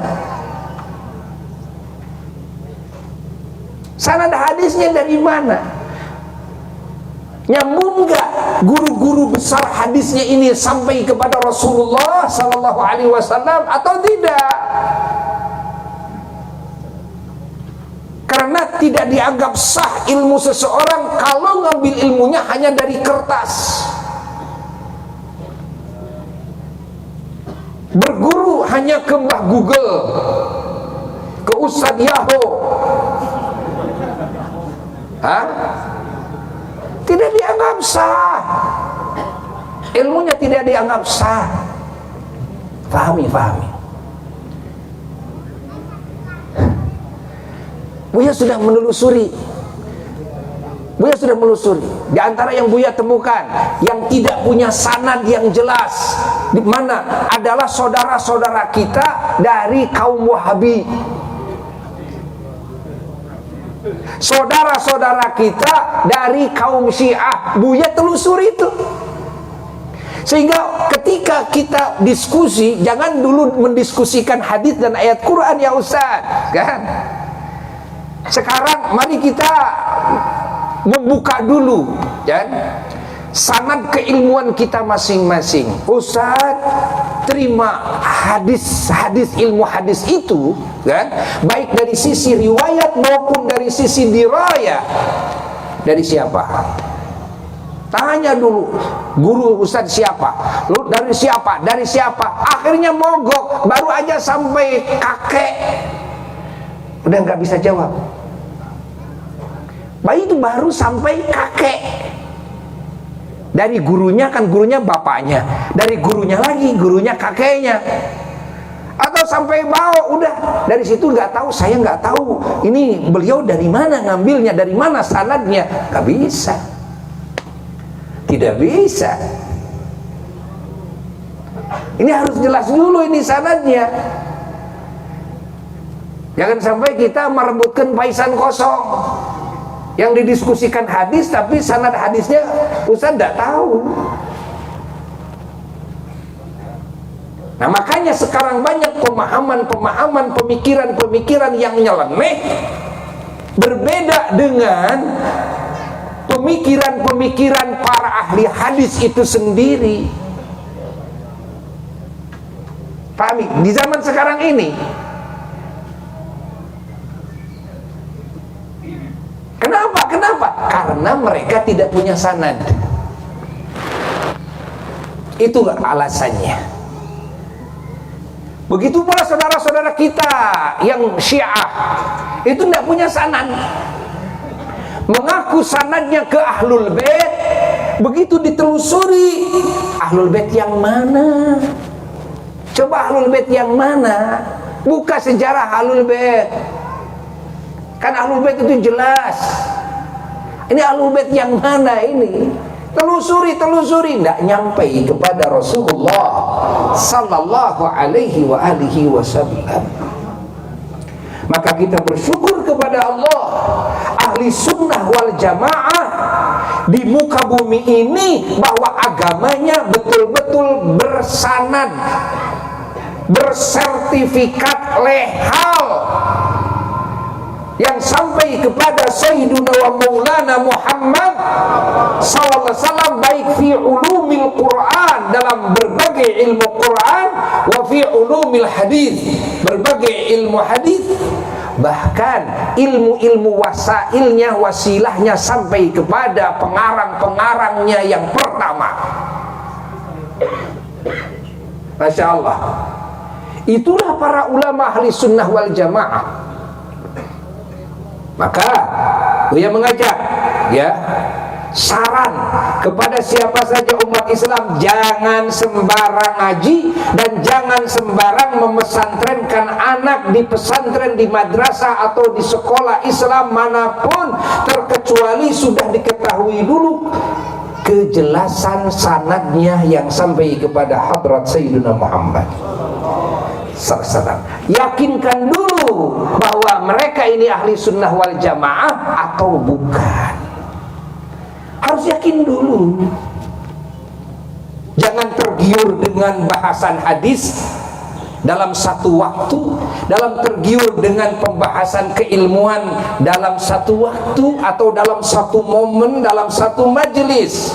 sanad hadisnya dari mana. Nyambung nggak guru-guru besar hadisnya ini sampai kepada Rasulullah Sallallahu Alaihi Wasallam atau tidak? Karena tidak dianggap sah ilmu seseorang kalau ngambil ilmunya hanya dari kertas. Berguru hanya ke Mbah Google, ke Ustadz Yahoo. Hah? Tidak dianggap sah. Ilmunya tidak dianggap sah. Fahami. Buya sudah menelusuri. Di antara yang Buya temukan yang tidak punya sanad yang jelas di mana adalah saudara-saudara kita dari kaum Wahabi. Saudara-saudara kita dari kaum Syiah, Buya telusuri itu. Sehingga ketika kita diskusi, jangan dulu mendiskusikan hadis dan ayat Quran ya Ustaz, kan? Sekarang mari kita membuka dulu, kan? Sanad keilmuan kita masing-masing. Ustaz terima hadis ilmu hadis itu, kan? Baik dari sisi riwayat maupun dari sisi dirayah. Dari siapa? Tanya dulu, guru Ustaz siapa? Lu dari siapa? Dari siapa? Akhirnya mogok, baru aja sampai kakek udah nggak bisa jawab. Bayi itu baru sampai kakek. Dari gurunya, kan gurunya bapaknya, dari gurunya lagi, gurunya kakeknya, atau sampai bawah, udah dari situ nggak tahu, saya nggak tahu ini beliau dari mana ngambilnya, dari mana sanadnya, nggak bisa, tidak bisa. Ini harus jelas dulu ini sanadnya. Jangan sampai kita merebutkan paisan kosong. Yang didiskusikan hadis tapi sanad hadisnya Ustaz tidak tahu. Nah makanya sekarang banyak pemahaman, pemikiran yang nyeleneh berbeda dengan pemikiran para ahli hadis itu sendiri. Pahami? Di zaman sekarang ini Kenapa? Karena mereka tidak punya sanad. Itu alasannya. Begitu pula saudara-saudara kita yang Syiah itu tidak punya sanad. mengaku sanadnya ke Ahlul Bait. Begitu ditelusuri, Ahlul Bait yang mana? Coba Ahlul Bait yang mana? Buka sejarah Ahlul Bait. Kan Ahlul Bait itu jelas. Ini Ahlul Bait yang mana ini? Telusuri, tidak nyampe kepada Rasulullah sallallahu alaihi wa alihi wasallam. Maka kita bersyukur kepada Allah, ahli sunnah wal jamaah di muka bumi ini, bahwa agamanya betul-betul bersanad, bersertifikat lehal, yang sampai kepada Sayyiduna wa Maulana Muhammad sallallahu alaihi wasallam, baik fi ulumil Quran, dalam berbagai ilmu Quran, wa fi ulumil hadis, berbagai ilmu hadis, bahkan ilmu-ilmu wasailnya, wasilahnya, sampai kepada pengarang-pengarangnya yang pertama. Masya Allah. Itulah para ulama ahli sunnah wal jamaah. Maka Buya mengajak, ya, saran kepada siapa saja umat Islam, jangan sembarang ngaji dan jangan sembarang memesantrenkan anak di pesantren, di madrasah atau di sekolah Islam manapun, terkecuali sudah diketahui dulu kejelasan sanadnya yang sampai kepada hadrat Sayyidina Muhammad sallallahu. Yakinkan dulu bahwa mereka ini ahli sunnah wal jamaah atau bukan. Harus yakin dulu. Jangan tergiur dengan bahasan hadis dalam satu waktu, dalam tergiur dengan pembahasan keilmuan dalam satu waktu atau dalam satu momen, dalam satu majelis.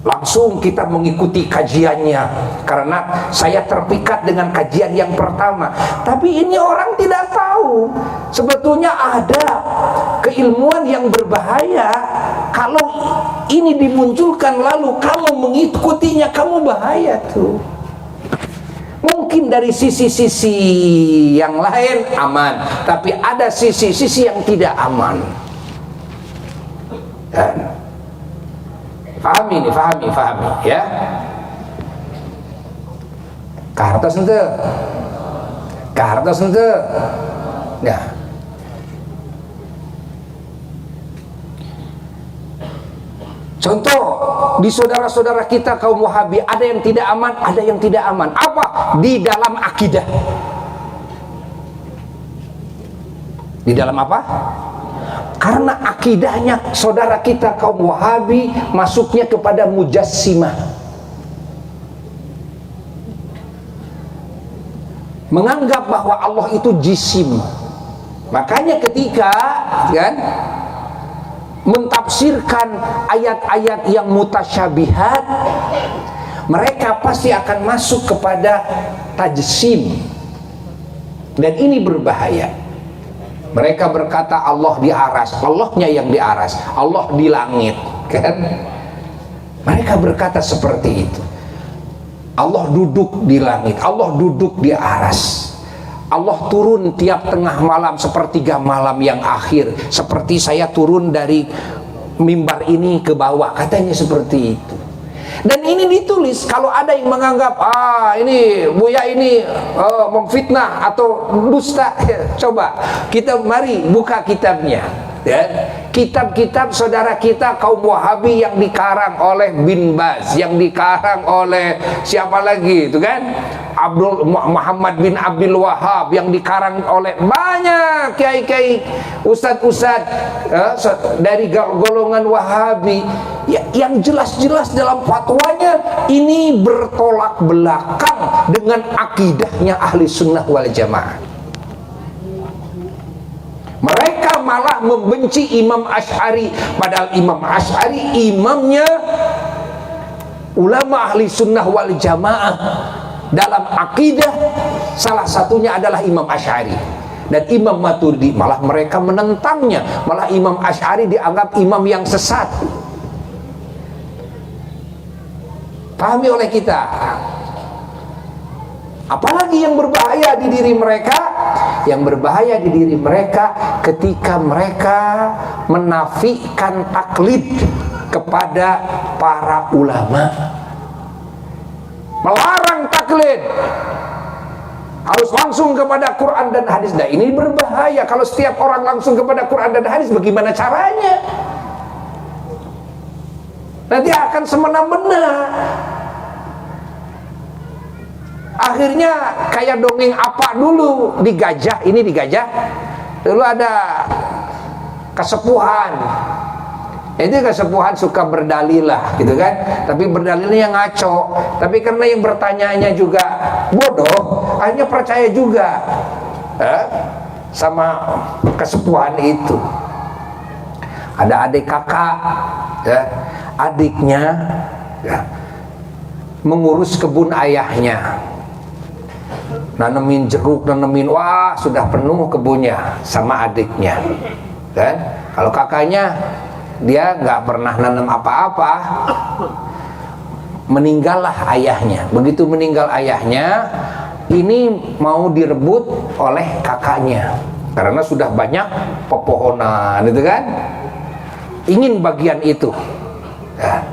Langsung kita mengikuti kajiannya karena saya terpikat dengan kajian yang pertama. Tapi ini orang tidak tahu sebetulnya ada keilmuan yang berbahaya. Kalau ini dimunculkan, lalu kalau mengikutinya, kamu bahaya tuh. Mungkin dari sisi-sisi yang lain aman, tapi ada sisi-sisi yang tidak aman. Fahami ya. Kartos ente. Ya. Contoh, di saudara-saudara kita kaum Wahabi ada yang tidak aman, ada yang tidak aman. Apa? Di dalam akidah. Di dalam apa? Karena akidahnya saudara kita kaum Wahabi masuknya kepada Mujassimah, menganggap bahwa Allah itu jisim. Makanya ketika kan mentafsirkan ayat-ayat yang mutasyabihat, mereka pasti akan masuk kepada tajsim, dan ini berbahaya. Mereka berkata Allah di aras, Allahnya yang di aras, Allah di langit, kan? Mereka berkata seperti itu. Allah duduk di langit, Allah duduk di aras, Allah turun tiap tengah malam, sepertiga malam yang akhir, seperti saya turun dari mimbar ini ke bawah, katanya seperti itu. Dan ini ditulis. Kalau ada yang menganggap ini Buya ini memfitnah atau dusta, coba kita mari buka kitabnya, ya. Kitab-kitab saudara kita kaum Wahabi yang dikarang oleh Bin Baz, yang dikarang oleh siapa lagi itu kan, Muhammad bin Abdul Wahab, yang dikarang oleh banyak kiai-kiai, ustadz-ustadz dari golongan Wahabi, yang jelas-jelas dalam fatwanya ini bertolak belakang dengan akidahnya ahli sunnah wal jamaah. Mereka malah membenci Imam Asy'ari, padahal Imam Asy'ari imamnya ulama ahli sunnah wal jamaah dalam akidah. Salah satunya adalah Imam Asy'ari dan Imam Maturidi, malah mereka menentangnya, malah Imam Asy'ari dianggap imam yang sesat. Pahami oleh kita. Apalagi yang berbahaya di diri mereka? Yang berbahaya di diri mereka ketika mereka menafikan taklid kepada para ulama, melarang taklid, harus langsung kepada Quran dan hadis. Nah, ini berbahaya. Kalau setiap orang langsung kepada Quran dan hadis, bagaimana caranya? Nanti akan semena-mena. Akhirnya kayak dongeng apa dulu di Gajah. Ini di Gajah dulu ada kesepuhan. Itu kesepuhan suka berdalil lah, gitu kan. Tapi berdalilnya ngaco. Tapi karena yang bertanyanya juga bodoh, akhirnya percaya juga sama kesepuhan itu. Ada adik kakak, ya, adiknya ya, mengurus kebun ayahnya, nanemin jeruk, wah sudah penuh kebunnya sama adiknya, kan? Kalau kakaknya dia nggak pernah nanam apa-apa, meninggallah ayahnya. Begitu meninggal ayahnya, ini mau direbut oleh kakaknya karena sudah banyak pepohonan, itu kan? Ingin bagian itu. Ya.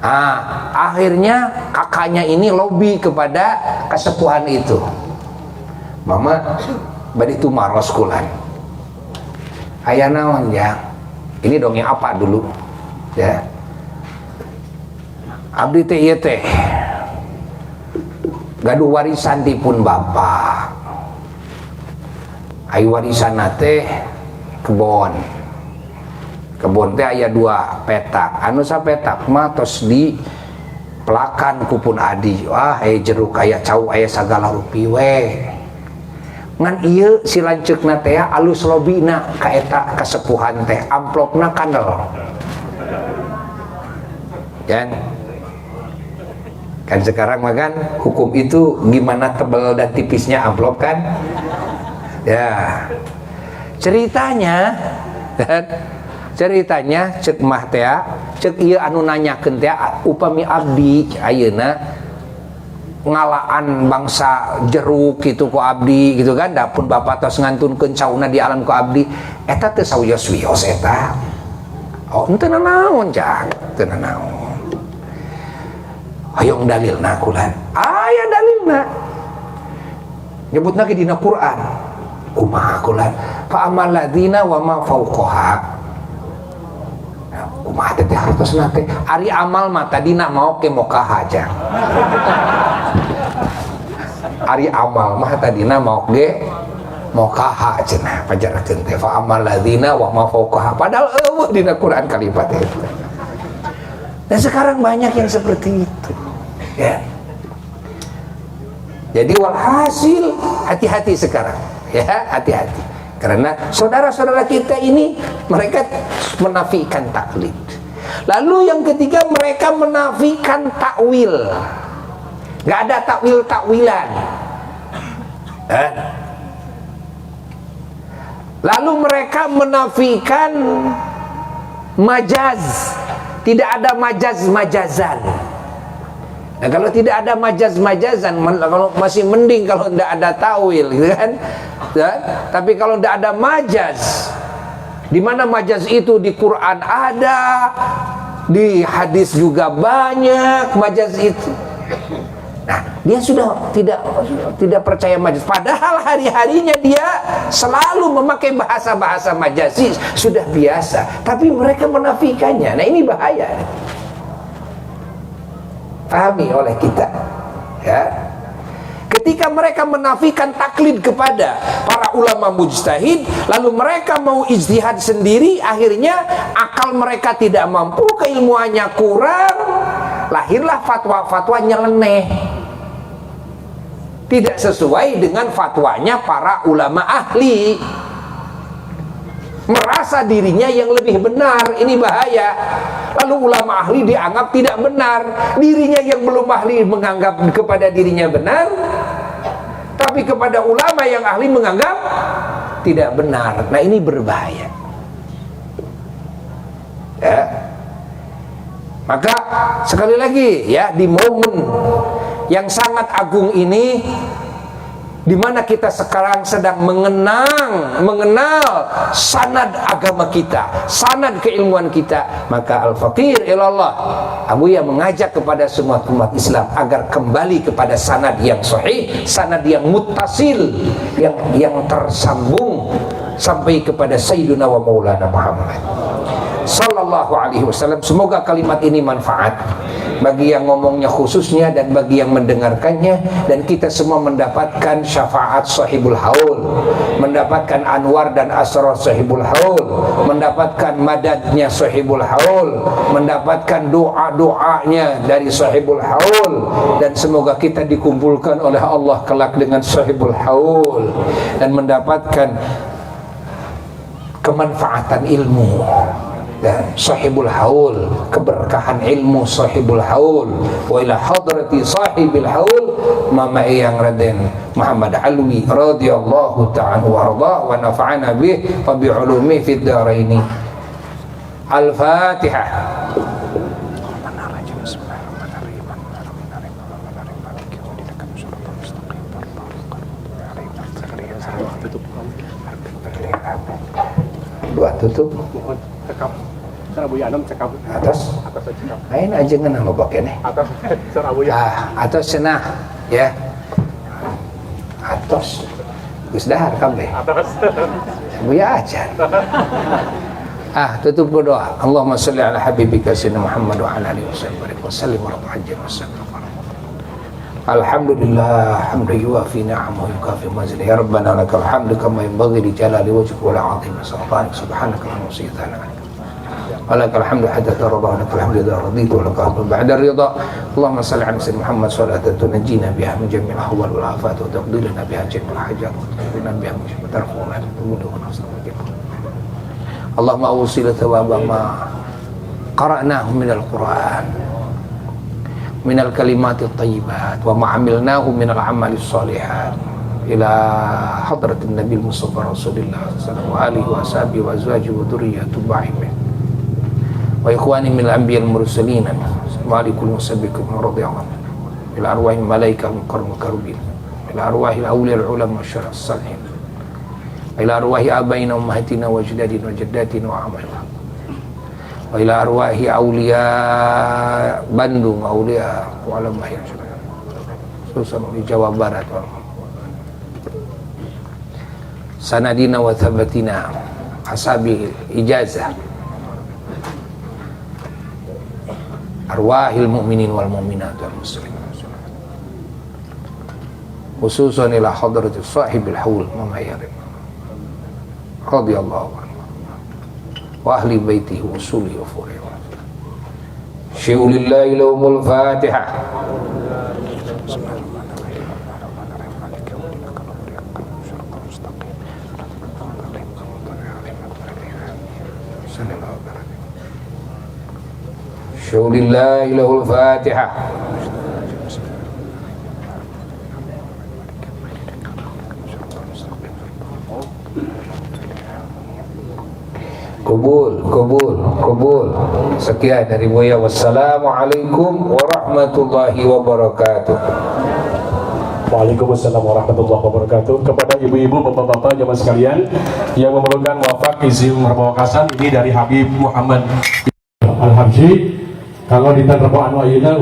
Nah, akhirnya kakaknya ini lobby kepada kesepuhan itu. Mama, bari itu maros kulan. Aya naon ya? Ini dongeng apa dulu? Ya. Abdi teh ieu teh gaduh warisan ti pun bapak. Ai warisan teh kebon. Kebon teh aya 2 petak. Anu sapetak mah tos di pelakan kupun adi. Wah, jeruk aya cau aya sagala rupi we. Ngan ieu si lanceukna teh alus lobina ka eta kasepuhan teh, amplopna kandel. Kan sekarang mah kan hukum itu gimana tebal dan tipisnya amplop kan? Ya. Ceritanya cek mah teh, cek ieu anu nanyakeun teh upami abdi ayeuna ngalaan bangsa jeruk gitu ku abdi gitu kan, dapun bapak tos ngantunkeun cauna di alam ku abdi, eta teu sawios-wios eta. Oh, henteu nanaon cak, teu nanaon. Hayong dalilna kulan. Aya dalilna. Nyebutna ge dina Quran. Kumaha kulan? Fa amal ladzina wa ma fauqaha. Kumaha teh hartosna teh ari amal mah tadina mau ke mokaha aja. Ari amal mah tadina mau ge mokaha cenah pajarakeun teh fa amal ladzina wa ma fauqaha. Padahal eueuh dina Quran kalimat itu. Dan sekarang banyak yang seperti itu. Ya. Jadi walhasil hati-hati sekarang, ya, hati-hati. Karena saudara-saudara kita ini mereka menafikan taklid. Lalu yang ketiga, mereka menafikan takwil. Gak ada takwil-takwilan. Lalu mereka menafikan majaz. Tidak ada majaz-majazan. Nah, kalau tidak ada majaz-majazan, kalau masih mending kalau tidak ada tawil, gitu kan? Ya? Tapi kalau tidak ada majaz, di mana majaz itu di Quran ada, di hadis juga banyak majaz itu. Nah, dia sudah tidak percaya majaz. Padahal hari-harinya dia selalu memakai bahasa-bahasa majazi, sudah biasa. Tapi mereka menafikannya. Nah, ini bahaya. Pahami oleh kita, ya. Ketika mereka menafikan taklid kepada para ulama mujtahid, lalu mereka mau ijtihad sendiri, akhirnya akal mereka tidak mampu, keilmuannya kurang, lahirlah fatwa-fatwa nyeleneh, tidak sesuai dengan fatwanya para ulama ahli. Merasa dirinya yang lebih benar, ini bahaya. Lalu ulama ahli dianggap tidak benar, dirinya yang belum ahli menganggap kepada dirinya benar, tapi kepada ulama yang ahli menganggap tidak benar. Nah, ini berbahaya, ya. Maka sekali lagi, ya, di momen yang sangat agung ini, di mana kita sekarang sedang mengenal sanad agama kita, sanad keilmuan kita. Maka al-faqir ilallah, Abuya mengajak kepada semua umat Islam agar kembali kepada sanad yang sahih, sanad yang muttasil, yang tersambung sampai kepada Sayyidina wa Maulana Muhammad sallallahu alaihi wasallam. Semoga kalimat ini manfaat bagi yang ngomongnya khususnya dan bagi yang mendengarkannya, dan kita semua mendapatkan syafaat sahibul haul, mendapatkan anwar dan asrar sahibul haul, mendapatkan madadnya sahibul haul, mendapatkan doa-doanya dari sahibul haul, dan semoga kita dikumpulkan oleh Allah kelak dengan sahibul haul dan mendapatkan kemanfaatan ilmu dan sahibul haul, keberkahan ilmu sahibul haul. Wa ila hadrati sahibil haul Mama Eyang Raden Muhammad Alwi radhiyallahu ta'ala warda wa nafa'ana bih wa bi ulumi fid dharaini. Al-Fatihah. Dua tutup. Atas lain aja ngenang lo pakai nih atas senah ya, atas gus dahar kabeh buya aja. Tutup berdoa. Allahumma shalli ala habibika sayyidina Muhammad wa ala alihi wasallam wa sallim. Alhamdulillah hamdan yuwafi ni'amahu yukafi mazida. Ya Rabbana lakal hamdu kama yanbaghi li jalali wajhika wa li 'azimi sultanik. Subhanaka la ilaha illa anta. Walakal hamdu hatta tarda wa lakal hamdu idza raditu wa lakal hamdu ba'da ridha. Allahumma shalli ala sayyidina Muhammad salatan tunajjina biha min jami'il ahwal wal afat wa taqdi lana biha jami'al hajat wa tuqina biha min syarri tarfuna wa nasrika. Allahumma awsil thawaba ma qara'nahu min al-Qur'an minal kalimatit thayyibat wa ma'amilnahu minal amalis salihat ila hadratin nabil mustafa rasulillah sallallahu alaihi wa sahbihi wa azwaji wa dhurriyyati ba'imah wa ikhwani minal anbiya'il mursalin wa alikul musabbikum radhiyallahu ila arwahil malaikah mukarram karubin ila arwahil awliyal ulama syarah salihin ila arwahi abaina ummahatina wa jadadina wa jaddatina wa amalna wa ila arwahi awliya Bandung, awliya ulama yang susah di Jawa Barat, sanadina wa thabatina ashabi ijazah, arwahil mu'minin wal mu'minat wal muslimin, khususan ila hadrati sahibil haul Mama Eyang radhiyallahu anhu wa ahli baitihi wa usuli wa furu'i. Syulillahi lahumul Fatihah. Syulillahi lahul Fatihah. Kubul. Sekian dari Buya. Wassalamualaikum warahmatullahi wabarakatuh. Waalaikumsalam warahmatullahi wabarakatuh. Kepada ibu-ibu, bapak-bapak, jamaah sekalian yang memerlukan wafak izin pemakasan ini dari Habib Muhammad Al-Habsyi, kalau di Tanrebo Anu Ayeuna